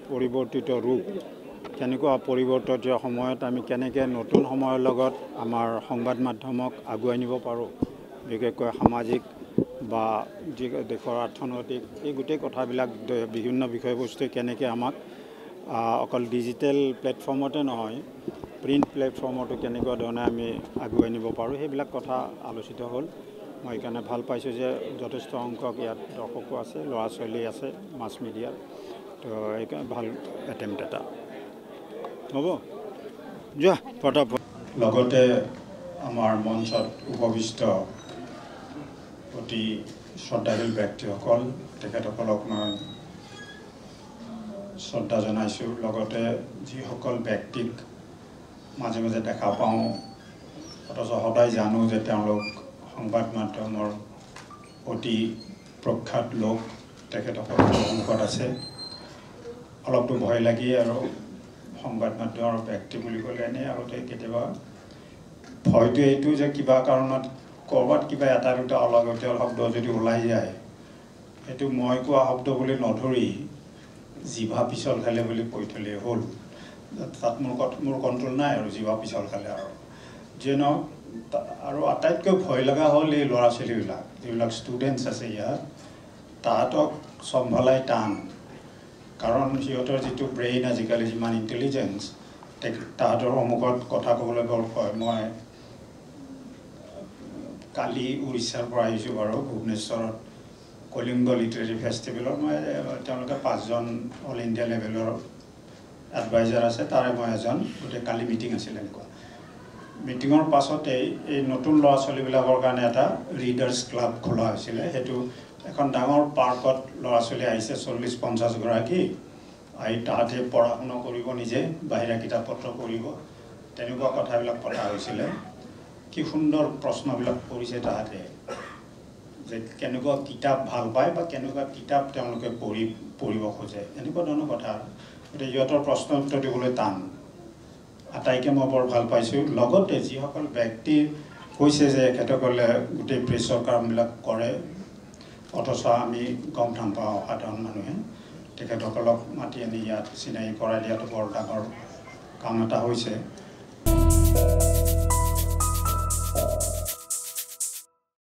পৰিৱৰ্তিত ৰূপ কেনেকুৱা পৰিৱৰ্তিত সময়ত আমি কেনেকৈ নতুন সময়ৰ লগত আমাৰ সংবাদ মাধ্যমক আগুৱাই নিব পাৰোঁ বিশেষকৈ সামাজিক বা যি দেশৰ অৰ্থনৈতিক এই গোটেই কথাবিলাক বিভিন্ন বিষয়বস্তু কেনেকৈ আমাক অকল ডিজিটেল প্লেটফৰ্মতে নহয় প্ৰিণ্ট প্লেটফৰ্মতো কেনেকুৱা ধৰণে আমি আগুৱাই নিব পাৰোঁ সেইবিলাক কথা আলোচিত হ'ল মই সেইকাৰণে ভাল পাইছোঁ যে যথেষ্ট সংখ্যক ইয়াত দৰ্শকো আছে ল'ৰা ছোৱালী আছে মাছ মিডিয়াৰ তো সেইকাৰণে ভাল এটেম্প্ট এটা হ'ব যোৱা পটাপট লগতে আমাৰ মঞ্চত উপবিষ্ট অতি শ্ৰদ্ধাশীল ব্যক্তিসকল তেখেতসকলক মই শ্ৰদ্ধা জনাইছোঁ লগতে যিসকল ব্যক্তিক মাজে মাজে দেখা পাওঁ অথচ সদায় জানো যে তেওঁলোক সংবাদ মাধ্যমৰ অতি প্ৰখ্যাত লোক তেখেতসকলৰ সন্মুখত আছে অলপতো ভয় লাগি আৰু সংবাদ মাধ্যমৰ ব্যক্তি বুলি ক'লে এনেই আগতে কেতিয়াবা ভয়টো এইটো যে কিবা কাৰণত ক'ৰবাত কিবা এটা দুটা অলাগতিয়াল শব্দ যদি ওলাই যায় সেইটো মই কোৱা শব্দ বুলি নধৰি জিভা পিছল খালে বুলি কৈ থ'লে হ'ল তাত মোৰ কণ্ট্ৰল নাই আৰু জিভা পিছল খালে আৰু যিয়ে নহওক আৰু আটাইতকৈ ভয় লগা হ'ল এই ল'ৰা ছোৱালীবিলাক যিবিলাক ষ্টুডেণ্টছ আছে ইয়াত তাহাঁতক চম্ভালাই টান কাৰণ সিহঁতৰ যিটো ব্ৰেইন আজিকালি যিমান ইণ্টেলিজেঞ্চ তাহাঁতৰ সন্মুখত কথা ক'বলৈ বৰ কয় মই কালি উৰিষ্যাৰ পৰা আহিছোঁ বাৰু ভুৱনেশ্বৰত কলিংগ লিটাৰেৰী ফেষ্টিভেলৰ মই তেওঁলোকে 5জন অল ইণ্ডিয়া লেভেলৰ এডভাইজাৰ আছে তাৰে মই এজন গোটেই কালি মিটিং আছিল এনেকুৱা মিটিঙৰ পাছতেই এই নতুন ল'ৰা ছোৱালীবিলাকৰ কাৰণে এটা ৰিডাৰ্ছ ক্লাব খোলা হৈছিলে সেইটো এখন ডাঙৰ পাৰ্কত ল'ৰা ছোৱালী আহিছে 40-50 গৰাকী আহি তাহাঁতে পঢ়া শুনা কৰিব নিজে বাহিৰা কিতাপ পত্ৰ পঢ়িব তেনেকুৱা কথাবিলাক পতা হৈছিলে কি সুন্দৰ প্ৰশ্নবিলাক কৰিছে তাহাঁতে যে কেনেকুৱা কিতাপ ভাল পায় বা কেনেকুৱা কিতাপ তেওঁলোকে পঢ়িব খোজে এনেকুৱা ধৰণৰ কথা গতিকে সিহঁতৰ প্ৰশ্ন উত্তৰ দিবলৈ টান আটাইকে মই বৰ ভাল পাইছোঁ লগতে যিসকল ব্যক্তি কৈছে যে তেখেতসকলে গোটেই প্ৰেছৰ কামবিলাক কৰে অথচ আমি গম নাপাওঁ সাধাৰণ মানুহে তেখেতসকলক মাতি আনি ইয়াত চিনাকি কৰাই দিয়াটো বৰ ডাঙৰ কাম এটা হৈছে